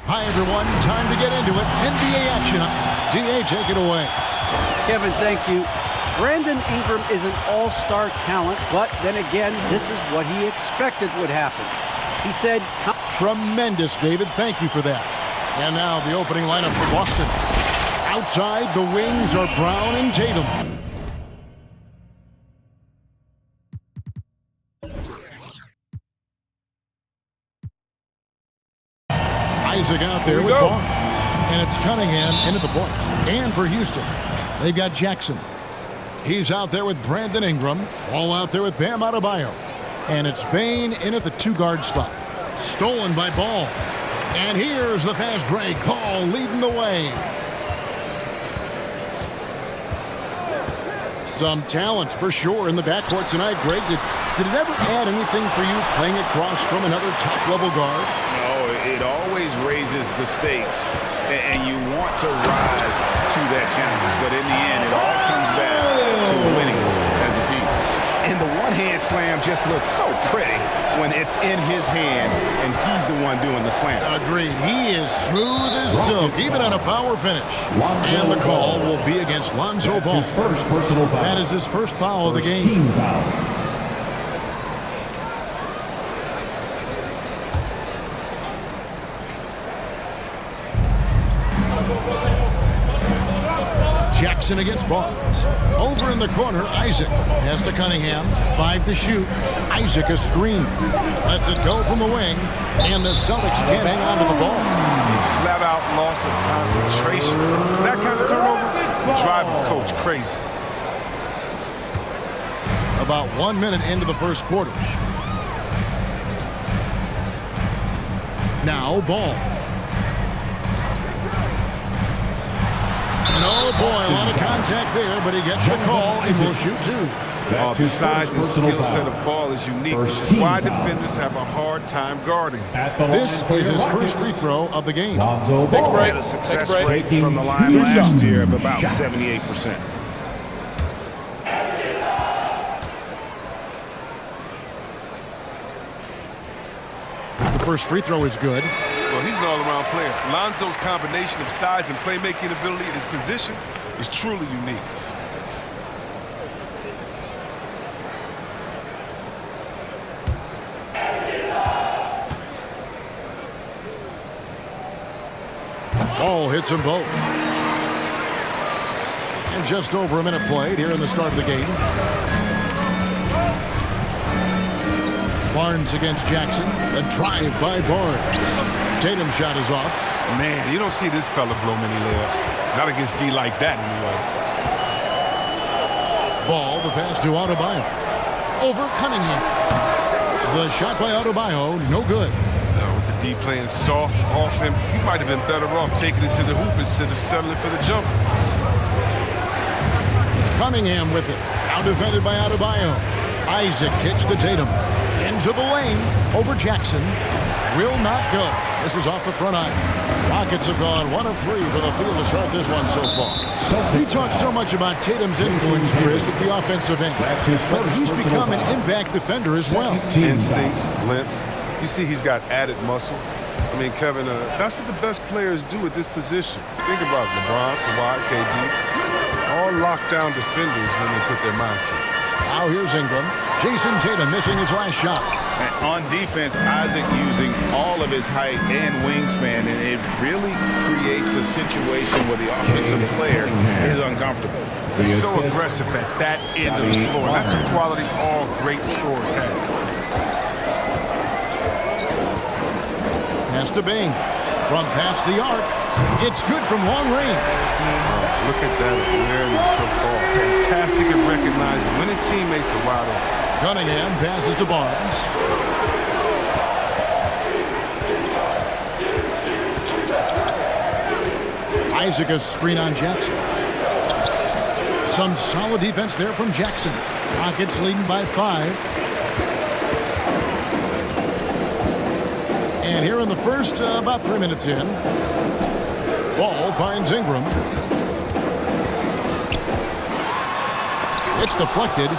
Hi, everyone. Time to get into it. NBA action. DA, take it away. Kevin, thank you. Brandon Ingram is an all-star talent, but then again, this is what he expected would happen. He said... Tremendous, David. Thank you for that. And now the opening lineup for Boston. Outside, the wings are Brown and Tatum. Isaac out there with Barnes. And it's Cunningham into the point. And for Houston, they've got Jackson. He's out there with Brandon Ingram. All out there with Bam Adebayo. And it's Bane in at the two-guard spot. Stolen by Ball. And here's the fast break. Ball leading the way. Some talent for sure in the backcourt tonight. Greg, did it ever add anything for you playing across from another top-level guard? No, it always raises the stakes, and you want to rise to that challenge. But in the end, it all comes back to winning as a team. And the one-hand slam just looks so pretty when it's in his hand, and he's the one doing the slam. Agreed. He is smooth as silk, even on a power finish. And the call will be against Lonzo Ball. His first personal foul. That is his first foul of the game. Team foul. Jackson against Barnes. Over in the corner, Isaac. Pass to Cunningham. 5 to shoot. Isaac a screen. Lets it go from the wing. And the Celtics can't hang on to the ball. Flat out loss of concentration. That kind of turnover will drive a coach crazy. About 1 minute into the first quarter. Now Ball. And oh boy, a lot of contact there, but he gets the call and will shoot two. The size and skill set of Ball is unique, which is why defenders have a hard time guarding. This is his first free throw of the game. Take a break. A success rate from the line last year of about 78%. The first free throw is good. Well, he's an all-around player. Lonzo's combination of size and playmaking ability at his position is truly unique. Ball hits them both. And just over a minute played here in the start of the game. Barnes against Jackson. A drive by Barnes. Tatum's shot is off. Man, you don't see this fella blow many layups. Not against D like that, anyway. Ball, the pass to Adebayo. Over Cunningham. The shot by Adebayo, no good. With the D playing soft off him, he might have been better off taking it to the hoop instead of settling for the jumper. Cunningham with it. Now defended by Adebayo. Isaac kicks to Tatum. Into the lane. Over Jackson. Will not go. This is off the front eye. Rockets have gone 1 of 3 for the field to start this one so far. We talk so much about Tatum's influence, Chris, at the offensive end. But he's become an impact defender as well. Instincts, limp. You see he's got added muscle. I mean, Kevin, that's what the best players do at this position. Think about LeBron, Kawhi, KD. All lockdown defenders when they put their minds to it. Now here's Ingram. Jason Tatum missing his last shot. And on defense, Isaac using all of his height and wingspan, and it really creates a situation where the offensive player is uncomfortable. He's so aggressive at that end of the floor. That's a quality all great scorers have. Pass to Bane. From past the arc. It's good from long range. Look at that awareness of ball. Fantastic at recognizing when his teammates are wide open. Cunningham passes to Barnes. Isaac a screen on Jackson. Some solid defense there from Jackson. Rockets leading by 5. And here in the first, about 3 minutes in, Ball finds Ingram. It's deflected.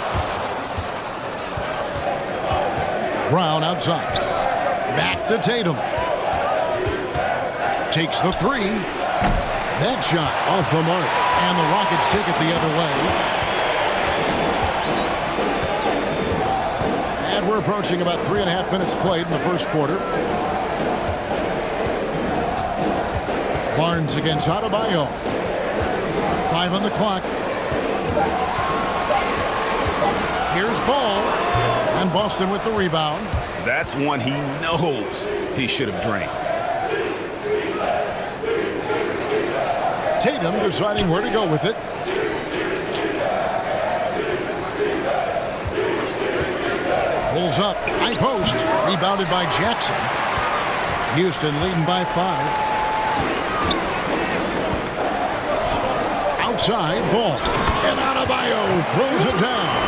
Brown outside. Back to Tatum. Takes the three. That shot off the mark. And the Rockets take it the other way. And we're approaching about 3.5 minutes played in the first quarter. Barnes against Adebayo. 5 on the clock. Here's Ball. And Boston with the rebound. That's one he knows he should have drained. Tatum deciding where to go with it. Pulls up. High post. Rebounded by Jackson. Houston leading by 5. Outside. Ball. And Adebayo throws it down.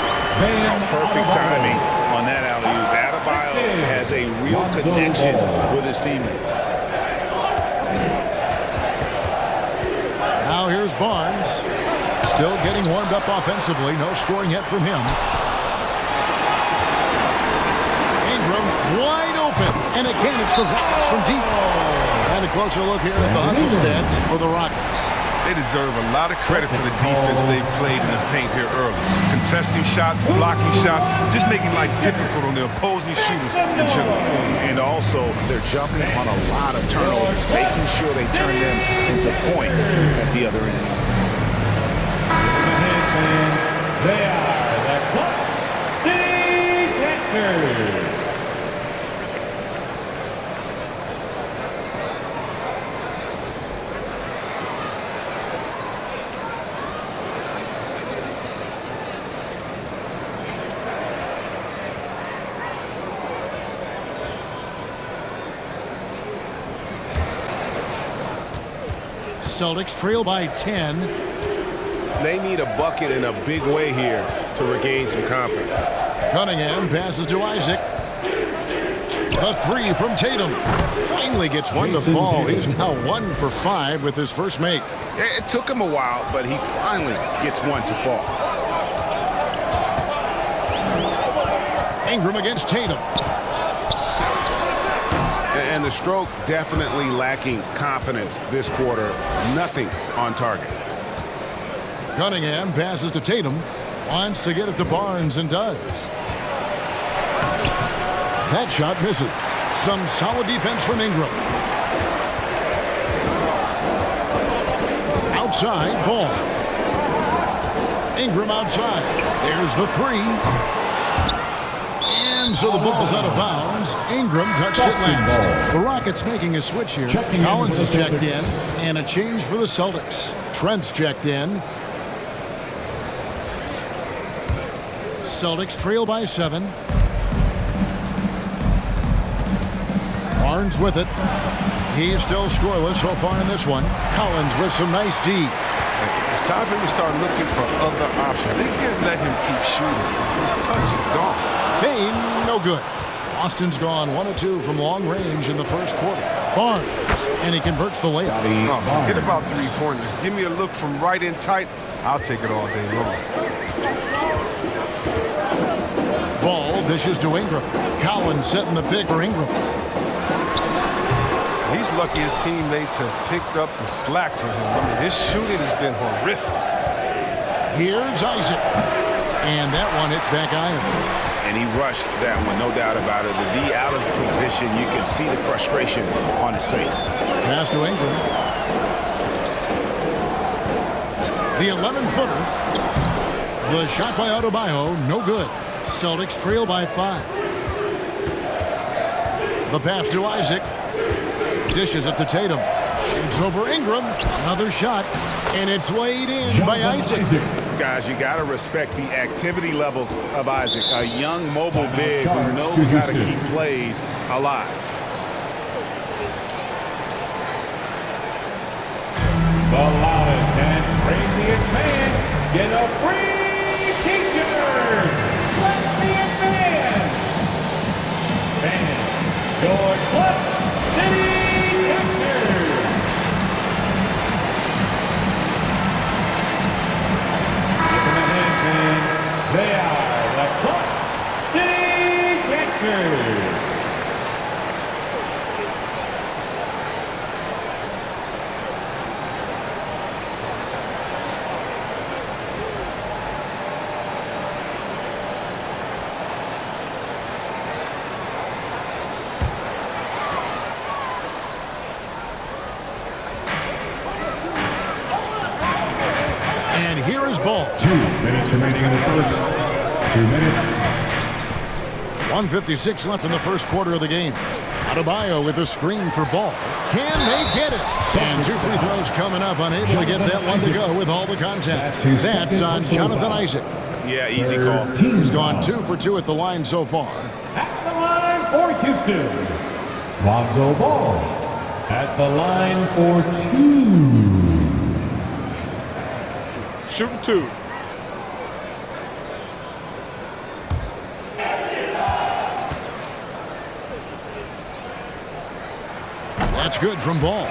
Perfect timing on that alley-oop. Adebayo has a real connection with his teammates. Now here's Barnes. Still getting warmed up offensively. No scoring yet from him. Ingram wide open. And again, it's the Rockets from deep. And a closer look here at the hustle stats for the Rockets. They deserve a lot of credit for the defense they've played in the paint here early. Contesting shots, blocking shots, just making life difficult on the opposing shooters in general. And also, they're jumping on a lot of turnovers, making sure they turn them into points at the other end. They are the Clutch City Dancers. Celtics trail by 10. They need a bucket in a big way here to regain some confidence. Cunningham passes to Isaac. The three from Tatum. Finally gets one to fall. He's now 1 for 5 with his first make. It took him a while, but he finally gets one to fall. Ingram against Tatum. And the stroke definitely lacking confidence this quarter. Nothing on target. Cunningham passes to Tatum. Wants to get it to Barnes and does. That shot misses. Some solid defense from Ingram. Outside, Ball. Ingram outside. There's the three. And so the ball's out of bounds. Ingram touched it last. The Rockets making a switch here. Collins is checked in. And a change for the Celtics. Trent's checked in. Celtics trail by 7. Barnes with it. He's still scoreless so far in this one. Collins with some nice D. It's time for him to start looking for other options. They can't let him keep shooting. His touch is gone. Bain, no good. Austin's gone 1 of 2 from long range in the first quarter. Barnes, and he converts the layup. Oh, forget about three-pointers. Give me a look from right in tight. I'll take it all day long. Ball dishes to Ingram. Collins setting the pick for Ingram. He's lucky his teammates have picked up the slack for him. I mean, his shooting has been horrific. Here's Isaac. And that one hits back iron. And he rushed that one, no doubt about it. The D out of position, you can see the frustration on his face. Pass to Ingram. The 11-footer. The shot by Adebayo, no good. Celtics trail by 5. The pass to Isaac. Dishes it to Tatum. Shoots over Ingram. Another shot. And it's laid in by Isaac. Guys, you got to respect the activity level of Isaac. A young mobile big who knows how to keep plays alive. The loudest and craziest fans get a free t-shirt. Let's see it, fans. Fans, your Clutch City Dancers. They are the Clutch City Dancers. here is ball. 2 minutes remaining in the first. 2 minutes. 1:56 left in the first quarter of the game. Adebayo with a screen for ball. Can they get it? And 2 free throws coming up. Unable to get that one to go with all the contact. That's on Jonathan Isaac. Yeah, easy call. He's gone 2 for 2 at the line so far. At the line for Houston, Lonzo Ball. At the line for 2. Shooting 2. That's good from Ball.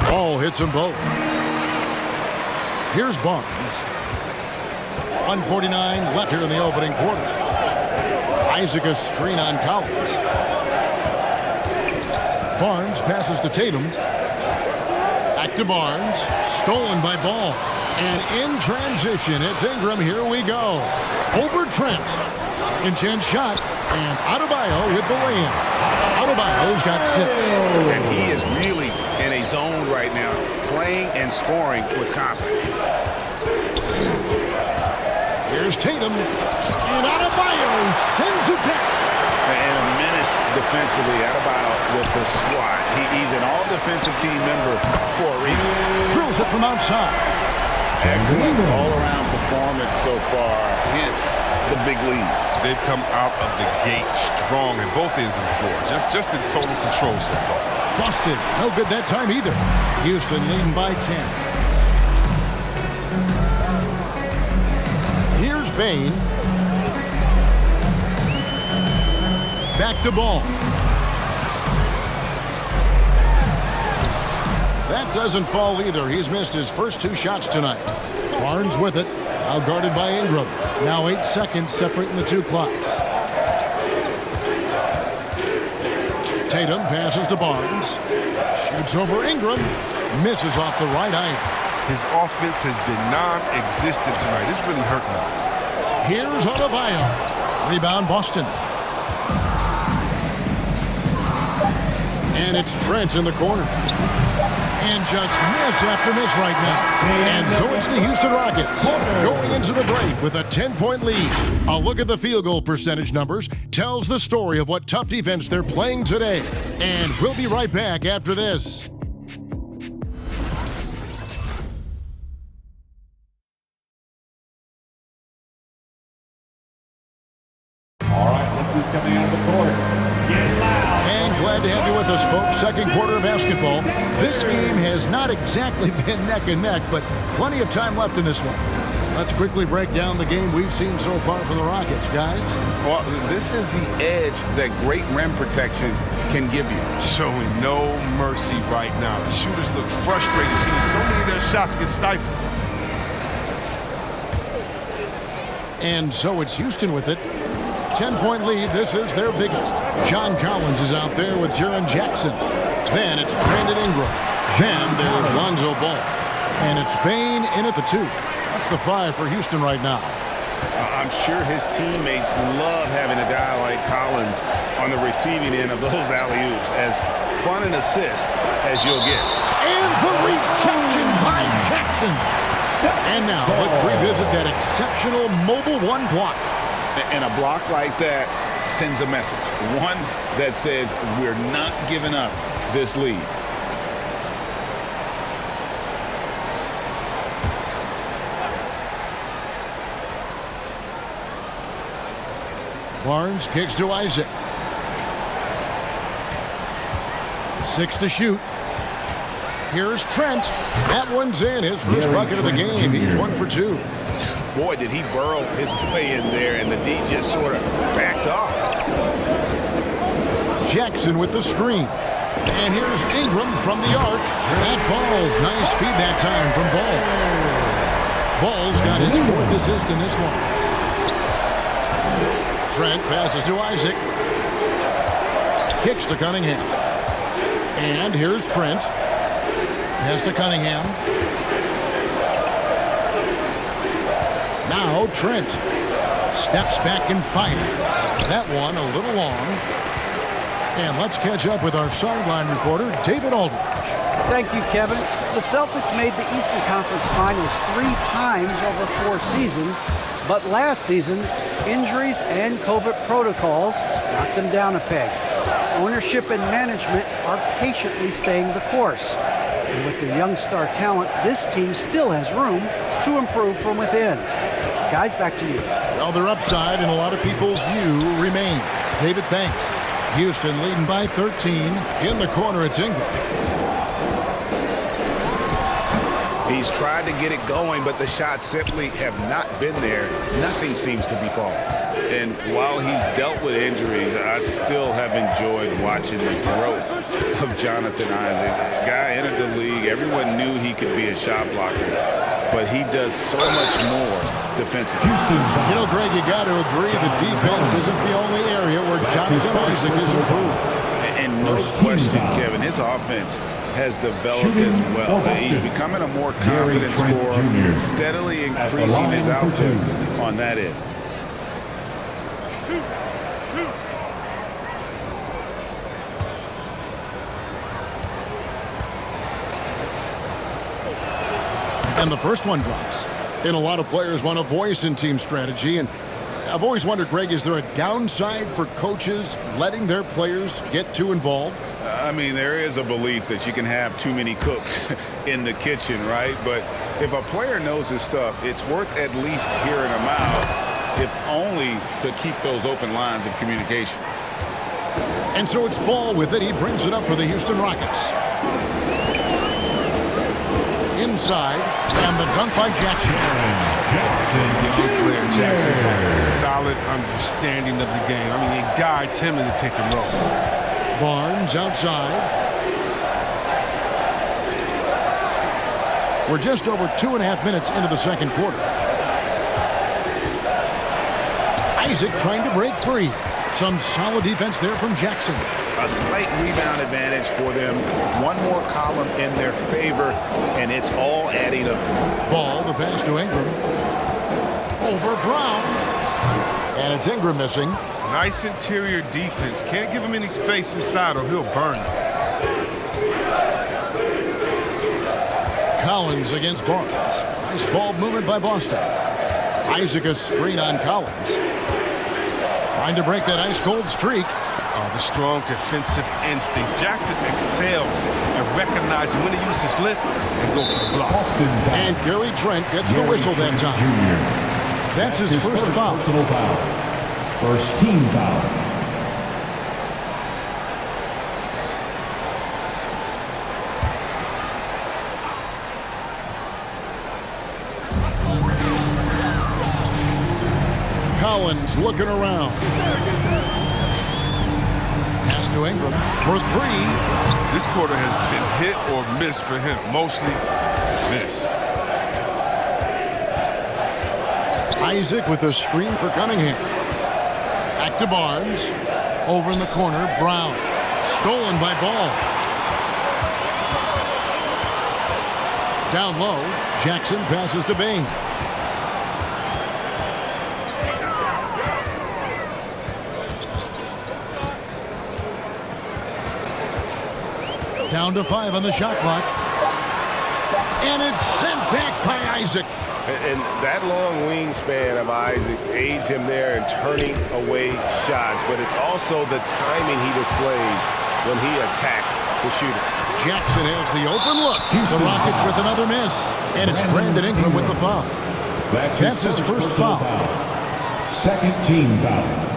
Ball hits them both. Here's Barnes. 1:49 left here in the opening quarter. Isaac a screen on Collins. Barnes passes to Tatum. Back to Barnes. Stolen by Ball. And in transition, it's Ingram. Here we go. Over Trent. Second chance shot. And Adebayo with the lay-in. Adebayo's got 6. And he is really in a zone right now, playing and scoring with confidence. Here's Tatum. And Adebayo sends it back. And a menace defensively. Adebayo with the swat. He's an all-defensive team member for a reason. Drills it from outside. Excellent all-around performance so far. Hence the big lead. They've come out of the gate strong in both ends of the floor. Just in total control so far. Busted. No good that time either. Houston leading by 10. Here's Bain. Back to Ball. That doesn't fall either. He's missed his first 2 shots tonight. Barnes with it. Now guarded by Ingram. Now 8 seconds separating the 2 clocks. Tatum passes to Barnes. Shoots over Ingram. Misses off the right eye. His offense has been non-existent tonight. It's really hurting him. Here's Adebayo. Rebound Boston. And it's Trent in the corner. And just miss after miss right now. And so it's the Houston Rockets going into the break with a 10-point lead. A look at the field goal percentage numbers tells the story of what tough defense they're playing today. And we'll be right back after this. All right, look who's coming out of the court. Get loud. And glad to have you with us, folks. Second quarter of basketball. This game has not exactly been neck and neck, but plenty of time left in this one. Let's quickly break down the game we've seen so far from the Rockets, guys. Well, this is the edge that great rim protection can give you. Showing no mercy right now. The shooters look frustrated seeing so many of their shots get stifled. And so it's Houston with it. 10-point lead. This is their biggest. John Collins is out there with Jaren Jackson. Then it's Brandon Ingram. Then there's Lonzo Ball. And it's Bain in at the 2. That's the 5 for Houston right now. I'm sure his teammates love having a guy like Collins on the receiving end of those alley-oops. As fun an assist as you'll get. And the rejection by Jackson. And now let's revisit that exceptional mobile 1 block. And a block like that sends a message. One that says we're not giving up this lead. Barnes kicks to Isaac. 6 to shoot. Here's Trent. That one's in. His first bucket of the game. He's 1 for 2. Boy, did he burrow his play in there, and the D just sort of backed off. Jackson with the screen. And here's Ingram from the arc. That falls. Nice feed that time from Ball. Ball's got his 4th assist in this one. Trent passes to Isaac. Kicks to Cunningham. And here's Trent. Pass to Cunningham. Now Trent steps back and fires. That one a little long. And let's catch up with our sideline reporter, David Aldridge. Thank you, Kevin. The Celtics made the Eastern Conference Finals 3 times over 4 seasons, but last season, injuries and COVID protocols knocked them down a peg. Ownership and management are patiently staying the course. And with their young star talent, this team still has room to improve from within. Guys, back to you. Well, their upside in a lot of people's view remain. David, thanks. Houston leading by 13. In the corner, it's Ingram. He's tried to get it going, but the shots simply have not been there. Nothing seems to be falling. And while he's dealt with injuries, I still have enjoyed watching the growth of Jonathan Isaac. Guy entered the league. Everyone knew he could be a shot blocker, but he does so much more defensively. You know, Greg, you got to agree the defense isn't the only area where Jonathan Isaac is improved. And no question, Kevin, his offense has developed as well. He's becoming a more confident scorer, steadily increasing his output on that end. And the first one drops. And a lot of players want a voice in team strategy. And I've always wondered, Greg, is there a downside for coaches letting their players get too involved? I mean, there is a belief that you can have too many cooks in the kitchen, right? But if a player knows his stuff, it's worth at least hearing him out, if only to keep those open lines of communication. And so it's Ball with it. He brings it up for the Houston Rockets. Inside, and the dunk by Jackson. Young player Jackson has a solid understanding of the game. I mean, it guides him in the pick and roll. Barnes outside. We're just over 2.5 minutes into the second quarter. Isaac trying to break free. Some solid defense there from Jackson. A slight rebound advantage for them. One more column in their favor, and it's all adding up. Ball, the pass to Ingram. Over Brown. And it's Ingram missing. Nice interior defense. Can't give him any space inside or he'll burn him. Collins against Barnes. Nice ball movement by Boston. Isaac a screen on Collins. Trying to break that ice-cold streak. Oh, the strong defensive instincts. Jackson excels at recognizing when to use his lip and go for the block. And Gary Trent gets the whistle that time. That's his first foul. Personal foul. First team foul. Collins looking around. Pass to Ingram for three. This quarter has been hit or miss for him. Mostly miss. Isaac with a screen for Cunningham. Back to Barnes. Over in the corner, Brown. Stolen by Ball. Down low, Jackson passes to Bain. Down to 5 on the shot clock. And it's sent back by Isaac. And that long wingspan of Isaac aids him there in turning away shots, but it's also the timing he displays when he attacks the shooter. Jackson has the open look. The Rockets with another miss. And it's Brandon Ingram with the foul. That's his first foul. Second team foul.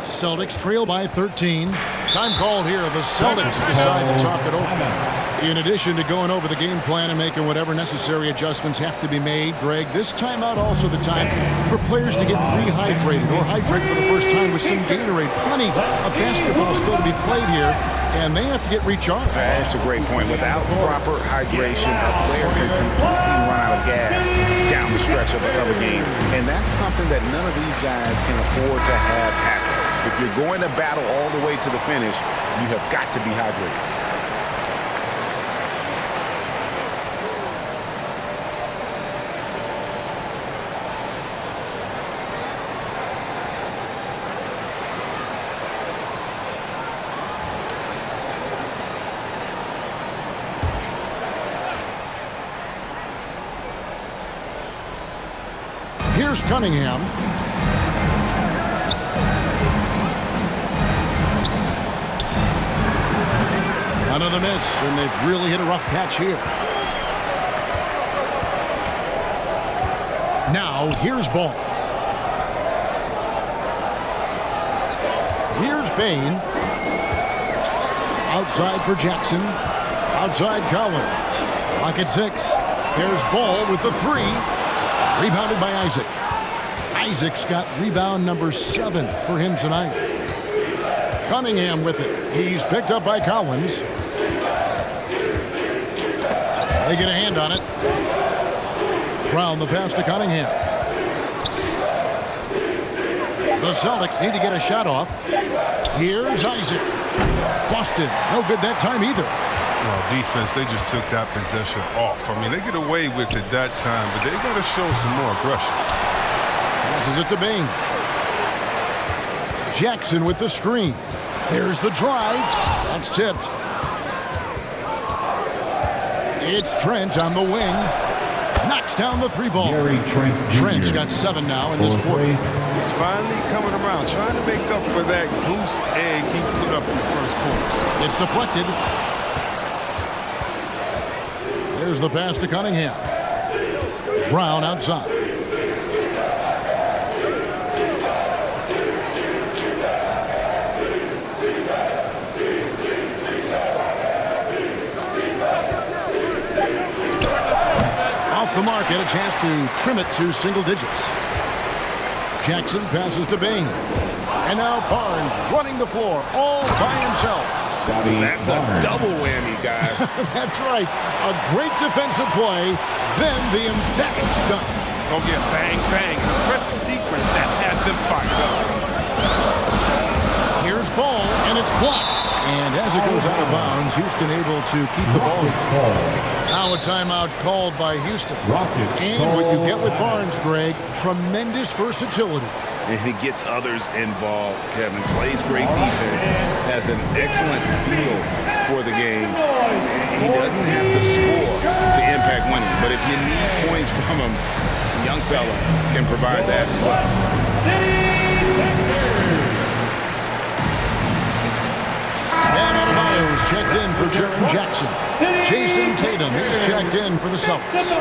Celtics trail by 13. Time called here. The Celtics decide to talk it over. In addition to going over the game plan and making whatever necessary adjustments have to be made, Greg, this timeout also the time for players to get rehydrated or hydrate for the first time with some Gatorade. Plenty of basketball still to be played here, and they have to get recharged. That's a great point. Without proper hydration, a player can completely run out of gas down the stretch of a game. And that's something that none of these guys can afford to have happen. If you're going to battle all the way to the finish, you have got to be hydrated. Here's Cunningham. Another miss, and they've really hit a rough patch here. Now, here's Ball. Here's Bain. Outside for Jackson. Outside Collins. Lock at 6. There's Ball with the 3. Rebounded by Isaac. Isaac's got rebound number 7 for him tonight. Cunningham with it. He's picked up by Collins. They get a hand on it. Brown the pass to Cunningham. The Celtics need to get a shot off. Here's Isaac. Busted. No good that time either. Well, defense, they just took that possession off. I mean, they get away with it that time, but they got to show some more aggression. Passes it to Bain. Jackson with the screen. There's the drive. That's tipped. It's Trent on the wing. Knocks down the 3-ball. Trent's got 7 now in this quarter. He's finally coming around, trying to make up for that goose egg he put up in the first quarter. It's deflected. There's the pass to Cunningham. Brown outside. Off the mark, and a chance to trim it to single digits. Jackson passes to Bain. And now Barnes running the floor all by himself. That's a double whammy, guys. That's right. A great defensive play, then the emphatic stunt. Go get bang, bang. Impressive sequence that has them fired up. Here's Ball, and it's blocked. And as it goes out of bounds, Houston able to keep the ball. Now a timeout called by Houston. And what you get with Barnes, Greg, tremendous versatility. And he gets others involved. Kevin plays great defense, has an excellent feel for the games. He doesn't have to score to impact winning, but if you need points from him, young fella can provide that as well. Bam Adebayo is checked in for Jaren Jackson. Jason Tatum is checked in for the Celtics.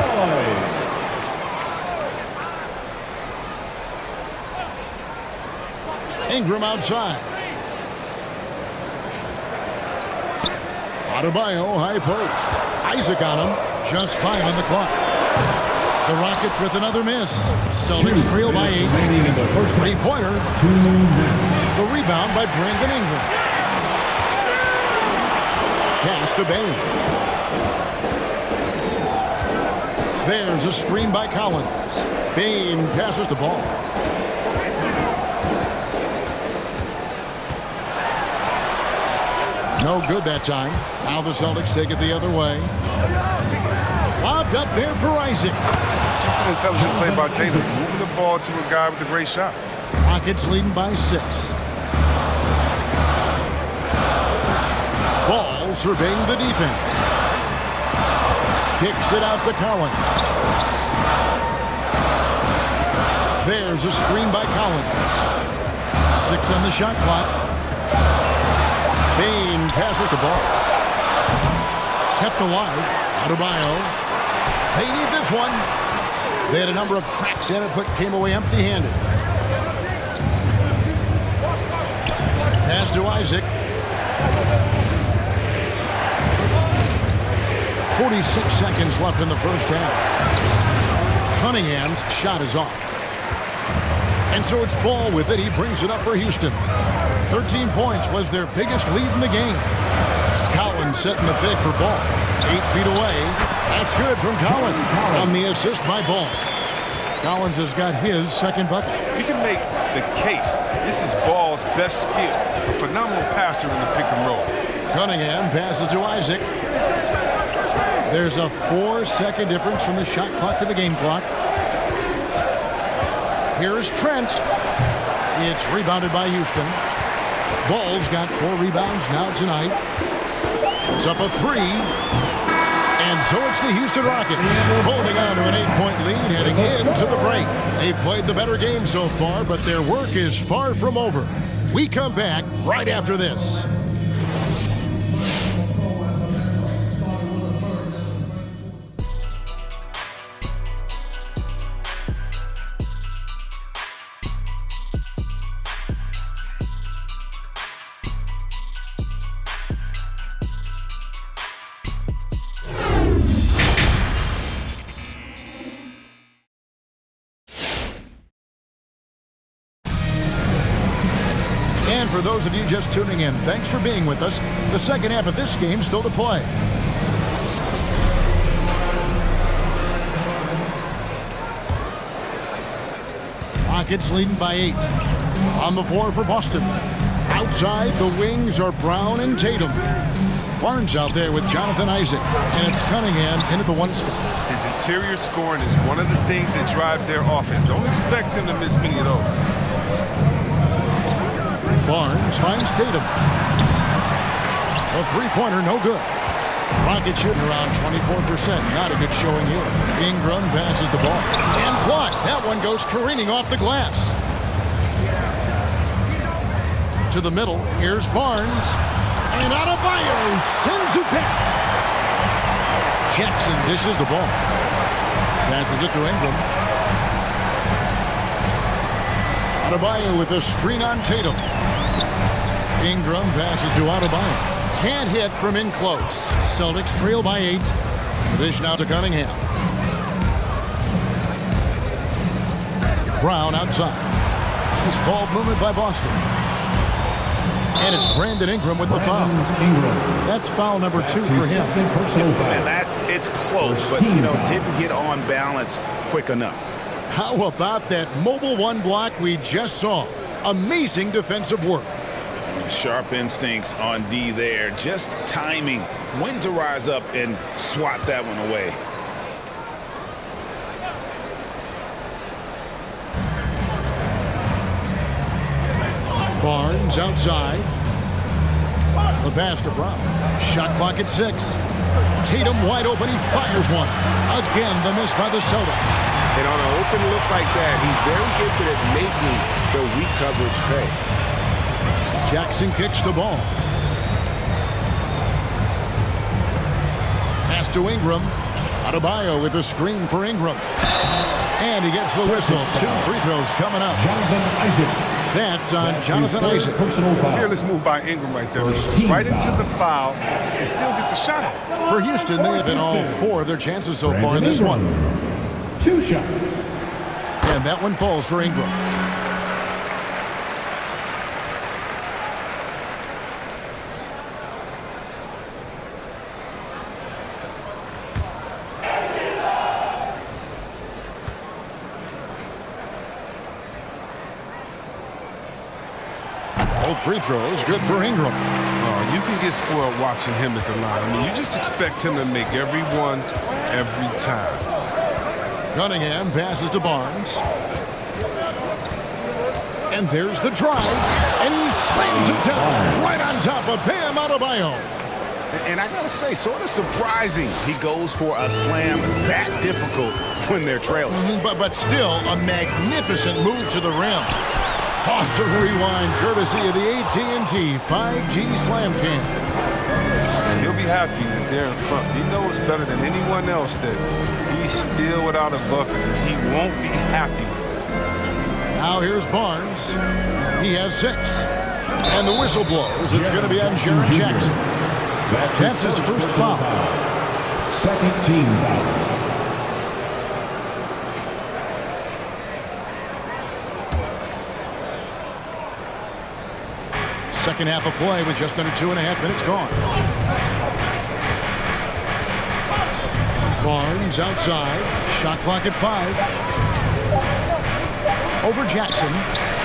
Ingram outside. Adebayo high post. Isaac on him. Just 5 on the clock. The Rockets with another miss. Celtics trail by 8. 3-pointer. The rebound by Brandon Ingram. Pass to Bain. There's a screen by Collins. Bain passes the ball. No good that time. Now the Celtics take it the other way. Lobbed up there for Isaac. Just an intelligent play by Tatum, moving the ball to a guy with a great shot. Rockets leading by 6. Ball surveying the defense. Kicks it out to Collins. There's a screen by Collins. 6 on the shot clock. Bain passes the ball. Kept alive. Adebayo. They need this one. They had a number of cracks at it, but came away empty-handed. Pass to Isaac. 46 seconds left in the first half. Cunningham's shot is off. And so it's Ball with it. He brings it up for Houston. 13 points was their biggest lead in the game. Collins setting the pick for Ball. 8 feet away. That's good from Collins. On the assist by Ball. Collins has got his second bucket. You can make the case. This is Ball's best skill. A phenomenal passer in the pick and roll. Cunningham passes to Isaac. There's a 4-second difference from the shot clock to the game clock. Here's Trent. It's rebounded by Houston. Ball's got 4 rebounds now tonight. It's up a 3. And so it's the Houston Rockets holding on to an 8-point lead heading into the break. They've played the better game so far, but their work is far from over. We come back right after this. And for those of you just tuning in, thanks for being with us. The second half of this game still to play. Rockets leading by 8. On the floor for Boston. Outside, the wings are Brown and Tatum. Barnes out there with Jonathan Isaac. And it's Cunningham into the 1 spot. His interior scoring is one of the things that drives their offense. Don't expect him to miss many of those. Barnes finds Tatum. A three-pointer, no good. Rockets shooting around 24%. Not a good showing here. Ingram passes the ball. And blocked. That one goes careening off the glass. To the middle. Here's Barnes. And Adebayo sends it back. Jackson dishes the ball. Passes it to Ingram. Adebayo with a screen on Tatum. Ingram passes to Adebayo. Can't hit from in close. Celtics trail by 8. The dish now to Cunningham. Brown outside. This ball movement by Boston. And it's Brandon Ingram with the foul. That's foul number 2 for him. And it's close, but didn't get on balance quick enough. How about that mobile 1 block we just saw? Amazing defensive work. Sharp instincts on D there. Just timing when to rise up and swat that one away. Barnes outside. The pass to Brown. Shot clock at 6. Tatum wide open. He fires one. Again, the miss by the Celtics. And on an open look like that, he's very gifted at making the weak coverage pay. Jackson kicks the ball. Pass to Ingram. Adebayo with a screen for Ingram. And he gets the whistle. 2 free throws coming up. Jonathan Isaac. That's on Jonathan Isaac. Fearless move by Ingram right there. Right into the foul and still gets the shot. For Houston, they have hit all 4 of their chances so far in this one. 2 shots. And that one falls for Ingram. Both free throws, good for Ingram. You can get spoiled watching him at the line. I mean, you just expect him to make every one, every time. Cunningham passes to Barnes. And there's the drive. And he slams it down right on top of Bam Adebayo. And I gotta say, sort of surprising he goes for a slam that difficult when they're trailing. But still a magnificent move to the rim. Pause and rewind, courtesy of the AT&T 5G Slam Cam. And he'll be happy that they're in front. He knows better than anyone else that he's still without a bucket, and he won't be happy with that. Now here's Barnes. He has 6. And the whistle blows. It's going to be on Jaren Jackson. That's his first foul. Second team foul. Second half of play with just under 2.5 minutes gone. Barnes outside. Shot clock at 5. Over Jackson.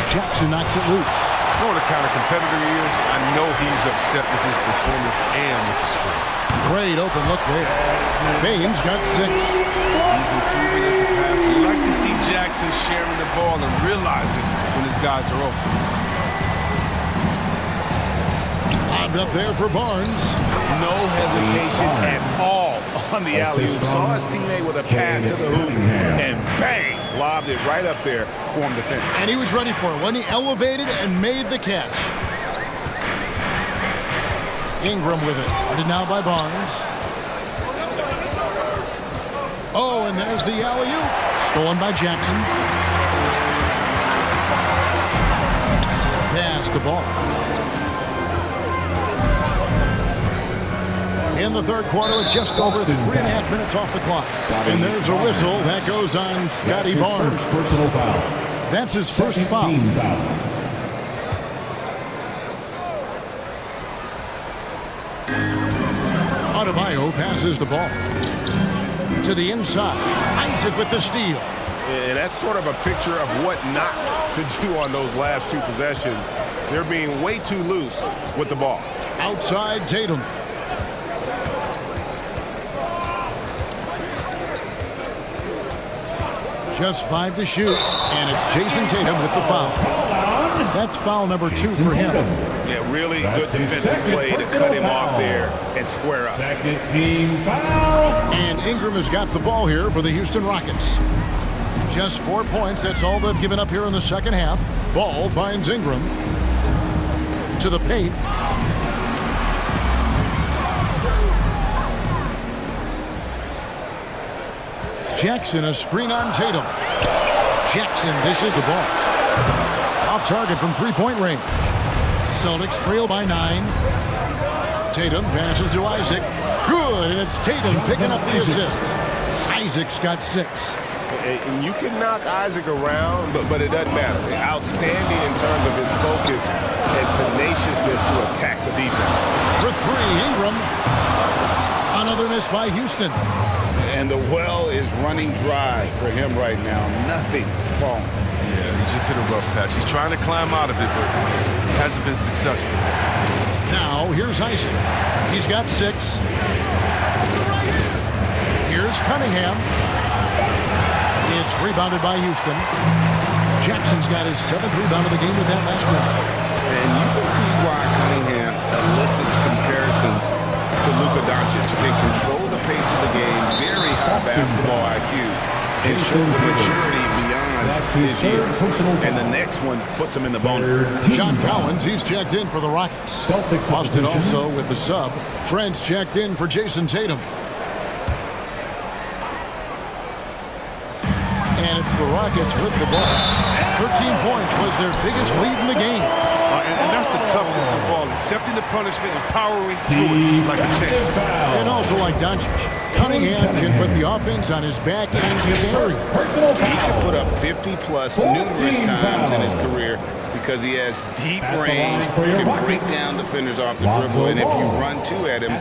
Jackson knocks it loose. You know what the kind of competitor he is? I know he's upset with his performance and with the score. Great open look there. Baines got 6. He's improving as a passer. You like to see Jackson sharing the ball and realizing when his guys are open. Up there for Barnes. No hesitation at all on the alley-oop. Saw his teammate with a pass to the hoop, and bang, lobbed it right up there for him to finish. And he was ready for it when he elevated and made the catch. Ingram with it. Guarded now by Barnes. Oh, and there's the alley-oop. Stolen by Jackson. Pass the ball. In the third quarter, with just over 3.5 minutes off the clock. And there's a whistle that goes on Scotty Barnes. Personal foul. That's his first foul. Team foul. Adebayo passes the ball to the inside. Isaac with the steal. And that's sort of a picture of what not to do on those last two possessions. They're being way too loose with the ball. Outside Tatum. Just 5 to shoot, and it's Jason Tatum with the foul. That's foul number 2 for him. Yeah, really good defensive play to cut him off there and square up. Second team foul. And Ingram has got the ball here for the Houston Rockets. Just 4 points, that's all they've given up here in the second half. Ball finds Ingram to the paint. Jackson, a screen on Tatum. Jackson dishes the ball. Off target from three-point range. Celtics trail by 9. Tatum passes to Isaac. Good, and it's Tatum picking up the assist. Isaac's got 6. And you can knock Isaac around, but it doesn't matter. Outstanding in terms of his focus and tenaciousness to attack the defense. For 3, Ingram. Another miss by Houston. And the well is running dry for him right now. Nothing falling. Yeah, he just hit a rough patch. He's trying to climb out of it, but hasn't been successful. Now, here's Isaac. He's got 6. Here's Cunningham. It's rebounded by Houston. Jackson's got his 7th rebound of the game with that last one. And you can see why Cunningham elicits comparisons to Luka Doncic. Can control the pace of the game, very high basketball IQ, and shows maturity beyond his years. And the next one puts him in the bonus. John Collins, he's checked in for the Rockets. Celtics Austin also with the sub. Trent's checked in for Jason Tatum. And it's the Rockets with the ball. 13 points was their biggest lead in the game. And that's the toughness of the ball. Accepting the punishment and powering through it like a champ. And also like Doncic. Cunningham can put the offense on his back and carry. He can put up 50-plus numerous times in his career because he has deep range, can break down defenders off the dribble, and if you run 2 at him,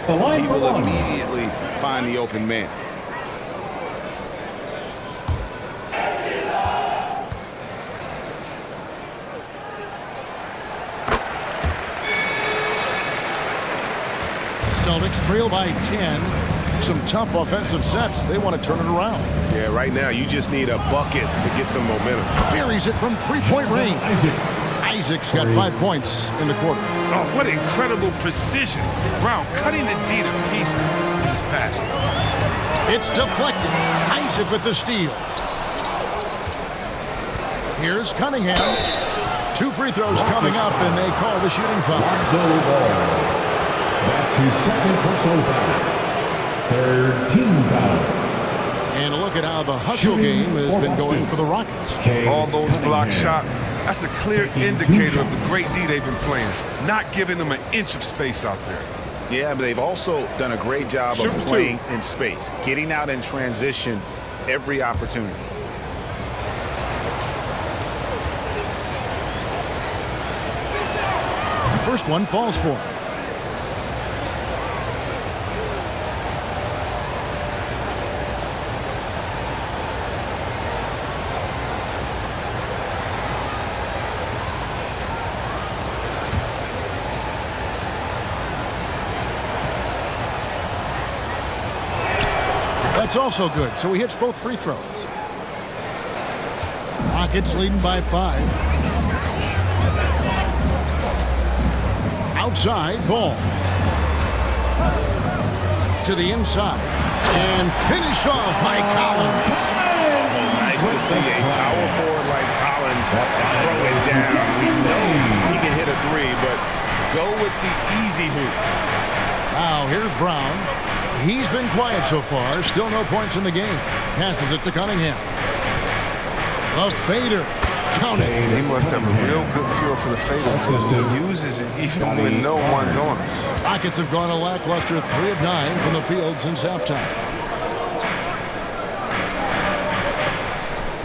he will immediately find the open man. Celtics trail by 10. Some tough offensive sets. They want to turn it around. Yeah, right now you just need a bucket to get some momentum. Buries it from three-point range. Isaac's got 5 points in the quarter. Oh, what incredible precision. Brown cutting the D to pieces. He's passing. It's deflected. Isaac with the steal. Here's Cunningham. 2 free throws coming up, and they call the shooting foul. That's his second personal foul. Third team foul. And look at how the hustle game has been going for the Rockets. All those block shots, that's a clear indicator of the great D they've been playing. Not giving them an inch of space out there. Yeah, but they've also done a great job of playing in space, getting out in transition every opportunity. First one falls for him. That's also good, so he hits both free throws. Rockets leading by 5. Outside, ball. To the inside. And finished off by Collins. Nice to see a power forward like Collins throw it down. We know he can hit a three, but go with the easy hoop. Now here's Brown. He's been quiet so far. Still no points in the game. Passes it to Cunningham. The fader. Count it. He must have a real good feel for the fader. He uses it even when no one's on him. Rockets have gone a lackluster 3 of 9 from the field since halftime.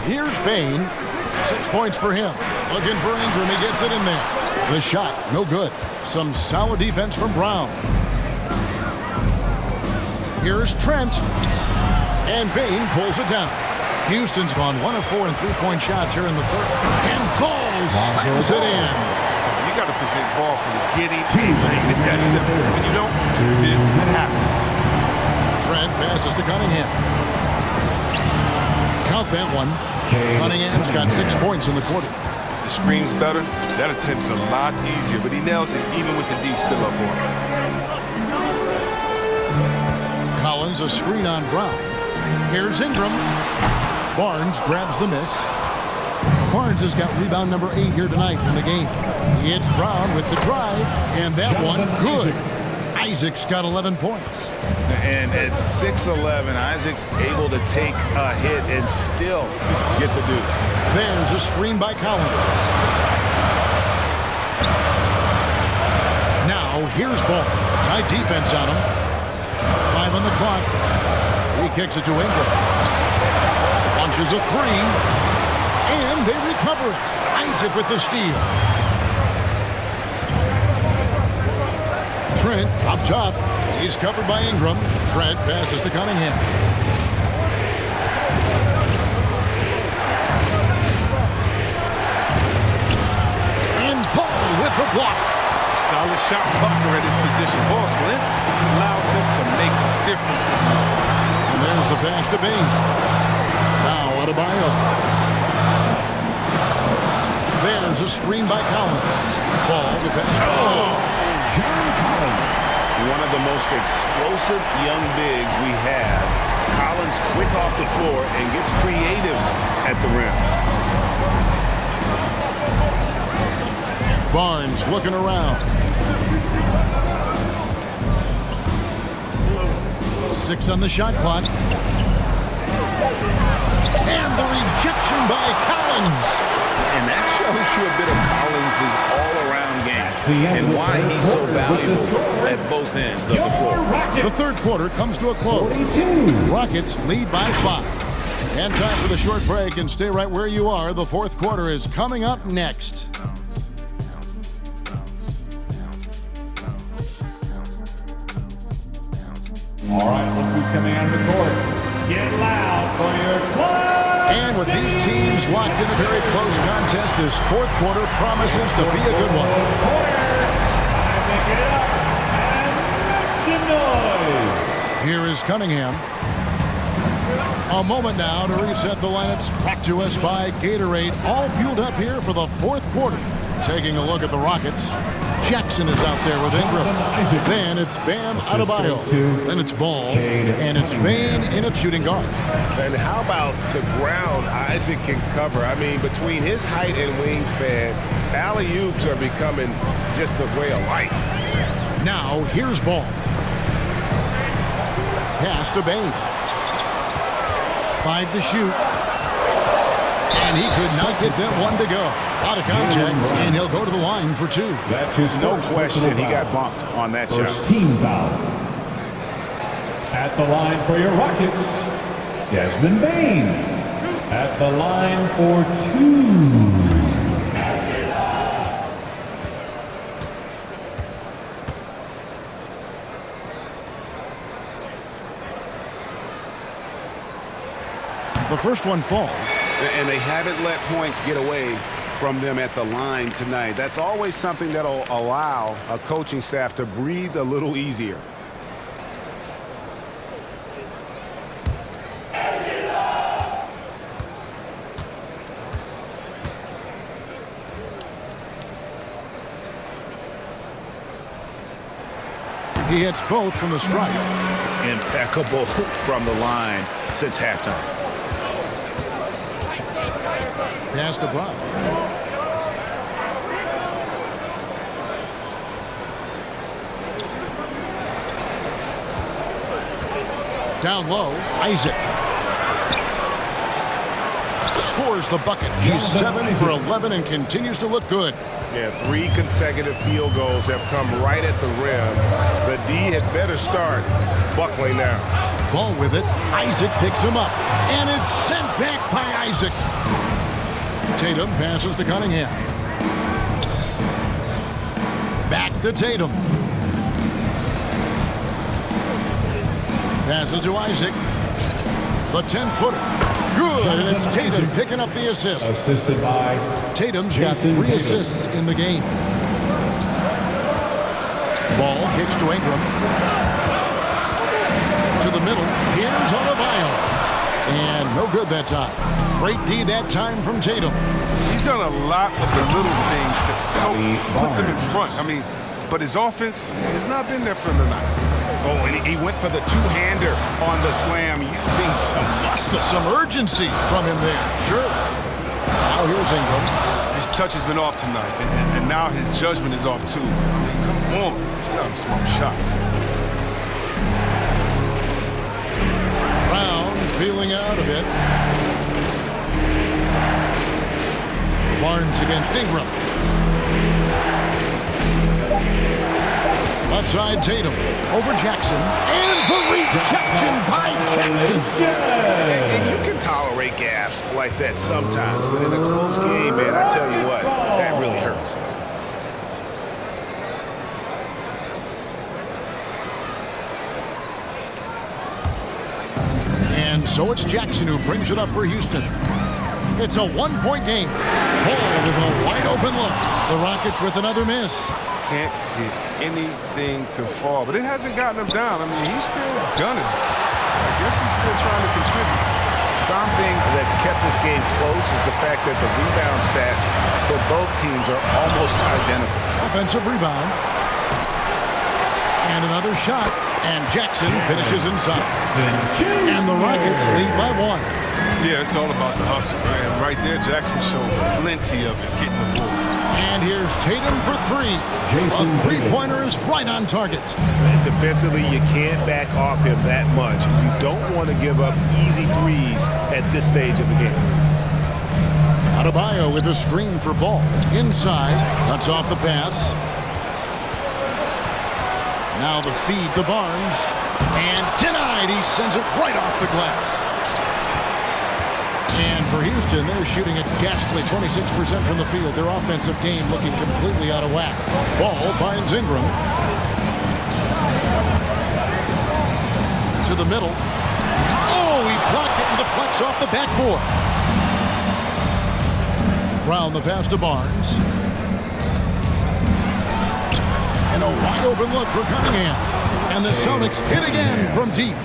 Here's Bain. 6 points for him. Looking for Ingram. He gets it in there. The shot, no good. Some solid defense from Brown. Here's Trent. And Bain pulls it down. Houston's gone 1 of 4 in three-point shots here in the third. And Ball slams it in. You got to prevent Ball from getting anything. It's that simple. When you don't, this happens. Trent passes to Cunningham. Count that one. Cunningham's got 6 points in the quarter. If the screen's better, that attempt's a lot easier, but he nails it even with the D still up on him. Collins a screen on Brown. Here's Ingram. Barnes grabs the miss. Barnes has got rebound number 8 here tonight in the game. He hits Brown with the drive, and that one good. Isaac's got 11 points. And at 6'11", Isaac's able to take a hit and still get the deuce. There's a screen by Collins. Now here's Ball. Tight defense on him. 5 on the clock. He kicks it to Ingram. Launches a 3. And they recover it. Isaac with the steal. Trent up top. He's covered by Ingram. Trent passes to Cunningham. And Ball with the block. Solid shot blocker at his position. Ball's length allows him to make a difference in this. And there's the pass to Bain. Now Adebayo. There's a screen by Collins. Ball to pass. One of the most explosive young bigs we have. Collins quick off the floor and gets creative at the rim. Barnes looking around. 6 on the shot clock. And the rejection by Collins. And that shows you a bit of Collins' all-around game and why he's so valuable at both ends of the floor. The third quarter comes to a close. Rockets lead by 5. And time for the short break, and stay right where you are. The fourth quarter is coming up next. All right, look who's coming out of the court. Get loud for your club. And with these teams locked in a very close contest, this fourth quarter promises to be a good one. Time to get up and make some noise. Here is Cunningham. A moment now to reset the lineups. Brought to us by Gatorade. All fueled up here for the fourth quarter. Taking a look at the Rockets. Jackson is out there with Ingram. Then it's Bam Adebayo. Then it's Ball. And it's Bain in at shooting guard. And how about the ground Isaac can cover? I mean, between his height and wingspan, alley-oops are becoming just a way of life. Now here's Ball. Pass to Bain. 5 to shoot. And he could not get that one to go. Out of contact, and he'll go to the line for 2. That's his No first question, personal he got foul. bumped on that First shot. team foul. At the line for your Rockets, Desmond Bain. At the line for 2. The first one falls. And they haven't let points get away from them at the line tonight. That's always something that'll allow a coaching staff to breathe a little easier. He hits both from the stripe. Impeccable from the line since halftime. Pass to Brown. Down low, Isaac. Scores the bucket. He's 7 for 11 and continues to look good. Yeah, 3 consecutive field goals have come right at the rim. The D had better start buckling now. Ball with it. Isaac picks him up. And it's sent back by Isaac. Tatum passes to Cunningham. Back to Tatum. Passes to Isaac. The 10-footer. Good, and it's Tatum picking up the assist. Assisted by Tatum's got 3 assists in the game. Ball kicks to Ingram. To the middle. Here's Adebayo. And no good that time. Great D that time from Tatum. He's done a lot of the little things to help put them in front. I mean, but his offense has not been there for him tonight. Oh, and he went for the two-hander on the slam using some muscle. Some urgency from him there. Sure. Now here's Ingram. His touch has been off tonight, and now his judgment is off too. I mean, come on. It's not a smart shot. Brown feeling out a bit. Barnes against Ingram. Left side Tatum over Jackson. And the rejection by Jackson. And you can tolerate gaffes like that sometimes, but in a close game, man, I tell you what, that really hurts. And so it's Jackson who brings it up for Houston. It's a one-point game. Ball with a wide-open look. The Rockets with another miss. Can't get anything to fall, but it hasn't gotten him down. I mean, he's still gunning. I guess he's still trying to contribute. Something that's kept this game close is the fact that the rebound stats for both teams are almost identical. Offensive rebound. And another shot. And Jackson finishes inside. And the Rockets lead by 1. Yeah, it's all about the hustle, right? And right there, Jackson showed plenty of it getting the ball. And here's Tatum for 3. A three-pointer is right on target. And defensively, you can't back off him that much. You don't want to give up easy threes at this stage of the game. Adebayo with a screen for Ball. Inside, cuts off the pass. Now the feed to Barnes. And denied. He sends it right off the glass. And for Houston, they're shooting a ghastly 26% from the field. Their offensive game looking completely out of whack. Ball finds Ingram. To the middle. Oh, he blocked it and deflects off the backboard. Round the pass to Barnes. And a wide open look for Cunningham. And the Celtics hit again from deep.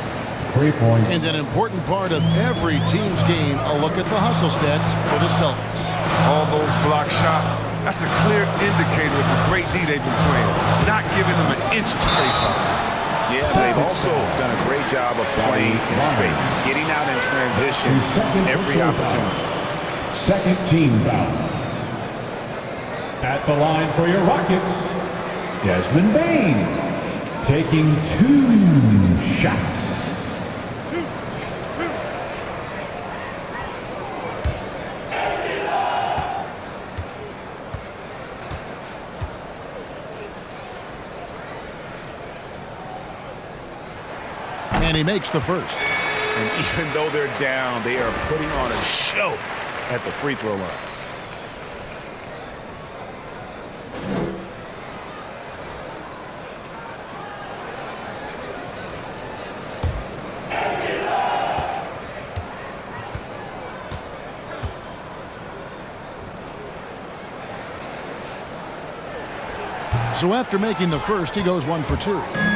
3 points. And an important part of every team's game, a look at the hustle stats for the Celtics. All those block shots, that's a clear indicator of the great D they've been playing. Not giving them an inch of space out there. Yeah, they've also done a great job of playing in space, getting out in transition every opportunity. Second team foul. At the line for your Rockets, Desmond Bain taking 2 shots. And he makes the first. And even though they're down, they are putting on a show at the free throw line. So after making the first, he goes 1 for 2.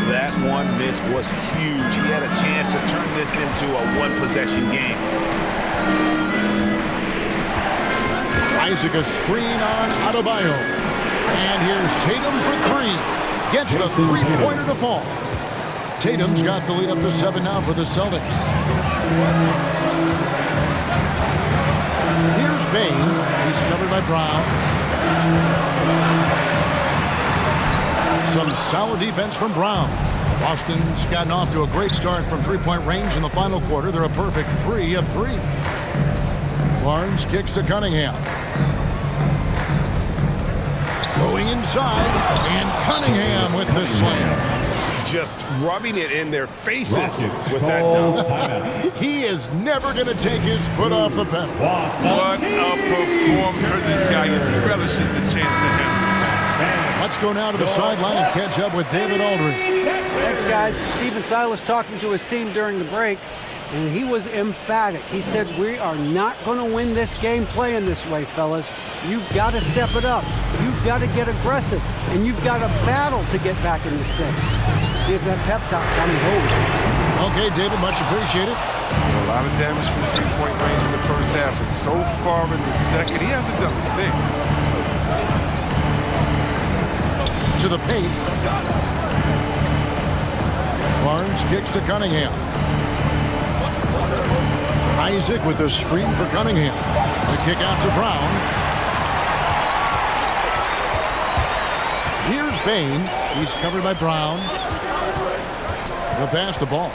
That one miss was huge. He had a chance to turn this into a one-possession game. Isaac a screen on Adebayo. And here's Tatum for 3. Gets the three-pointer to fall. Tatum's got the lead up to 7 now for the Celtics. Here's Bain. He's covered by Brown. Some solid defense from Brown. Boston's gotten off to a great start from three-point range in the final quarter. They're a perfect 3 of 3. Barnes kicks to Cunningham. Going inside, and Cunningham with the slam. Just rubbing it in their faces with that dunk. He is never going to take his foot off the pedal. What a performance for this guy. He relishes the chance to him. Let's go now to the sideline and catch up with David Aldridge. Thanks, guys. Stephen Silas talking to his team during the break, and he was emphatic. He said, we are not going to win this game playing this way, fellas. You've got to step it up. You've got to get aggressive, and you've got to battle to get back in this thing. See if that pep talk down the hole. Okay, David, much appreciated. A lot of damage from three-point range in the first half, and so far in the second, he hasn't done a thing. To the paint. Barnes kicks to Cunningham. Isaac with the screen for Cunningham. The kick out to Brown. Here's Bain. He's covered by Brown. The pass to Ball.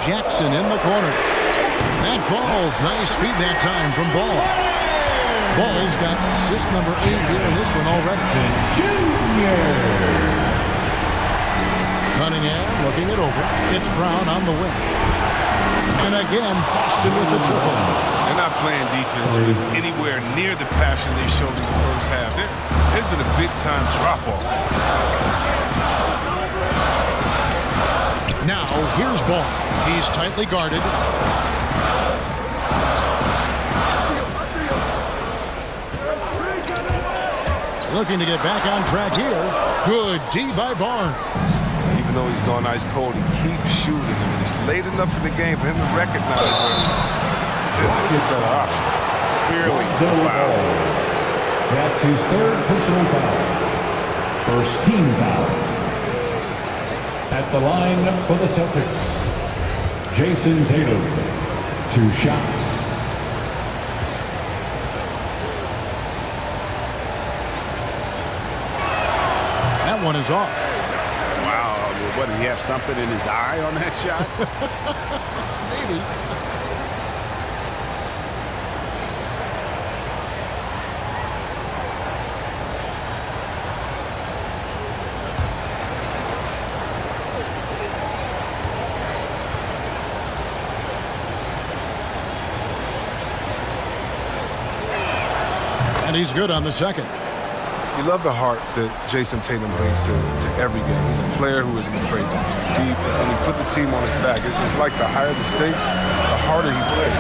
Jackson in the corner. That falls. Nice feed that time from Ball. Ball's got assist number 8 here in this one already. Cunningham looking it over. It's Brown on the wing. And again, Boston with the triple. They're not playing defense with anywhere near the passion they showed in the first half. There's been a big-time drop-off. Now, here's Ball. He's tightly guarded. Looking to get back on track here. Good D by Barnes. Even though he's gone ice cold, he keeps shooting him. It's late enough in the game for him to recognize it's a better option. Clearly a foul. That's his third personal foul. First team foul. At the line for the Celtics, Jason Tatum. 2 shots. That one is off. Wow. What, did he have something in his eye on that shot? Maybe. And he's good on the second. You love the heart that Jason Tatum brings to every game. He's a player who isn't afraid to dig deep, and he put the team on his back. It's like the higher the stakes, the harder he plays.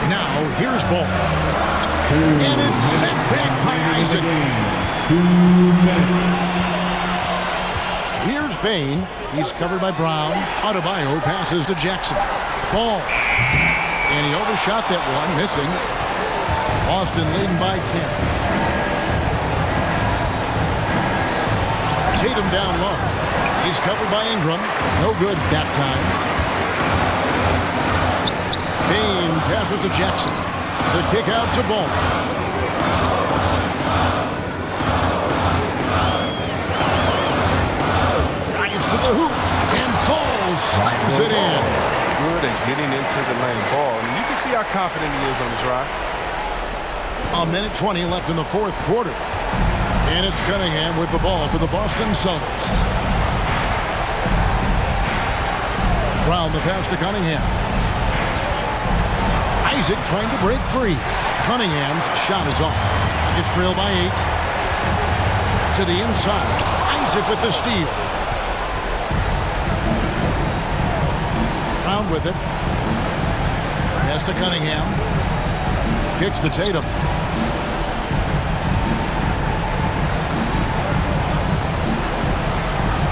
Now, here's Ball. And it's set back by Isaac. 2 minutes. Here's Bain. He's covered by Brown. Adebayo passes to Jackson. Ball. And he overshot that one, missing. Boston leading by 10. Tatum down low. He's covered by Ingram. No good that time. Bain passes to Jackson. The kick out to Ball. Drives to the hoop. And Ball slams it in. Good at getting into the lane. Ball. I mean, you can see how confident he is on the drive. A minute 20 left in the fourth quarter. And it's Cunningham with the ball for the Boston Celtics. Brown the pass to Cunningham. Isaac trying to break free. Cunningham's shot is off. It's trailed by 8. To the inside. Isaac with the steal. Brown with it. Pass to Cunningham. Kicks to Tatum.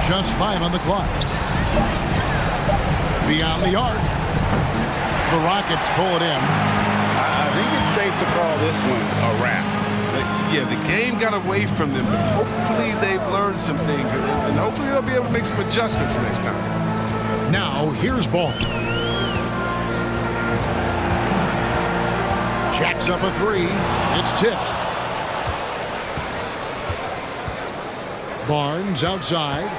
Just 5 on the clock. Beyond the arc. The Rockets pull it in. I have to call this one a wrap. Yeah, the game got away from them, but hopefully they've learned some things, and hopefully they'll be able to make some adjustments next time. Now, here's ball. Jacks up a three. It's tipped. Barnes outside.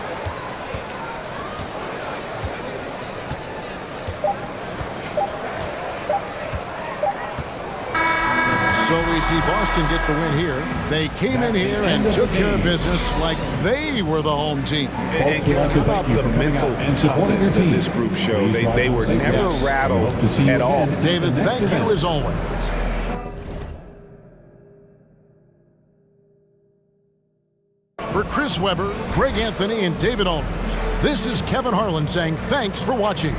So we see Boston get the win here. They came in here and took care of business like they were the home team. And how about the mental toughness that this group showed? They were never rattled at all. David, thank you as always. For Chris Webber, Greg Anthony, and David Aldridge, this is Kevin Harlan saying thanks for watching.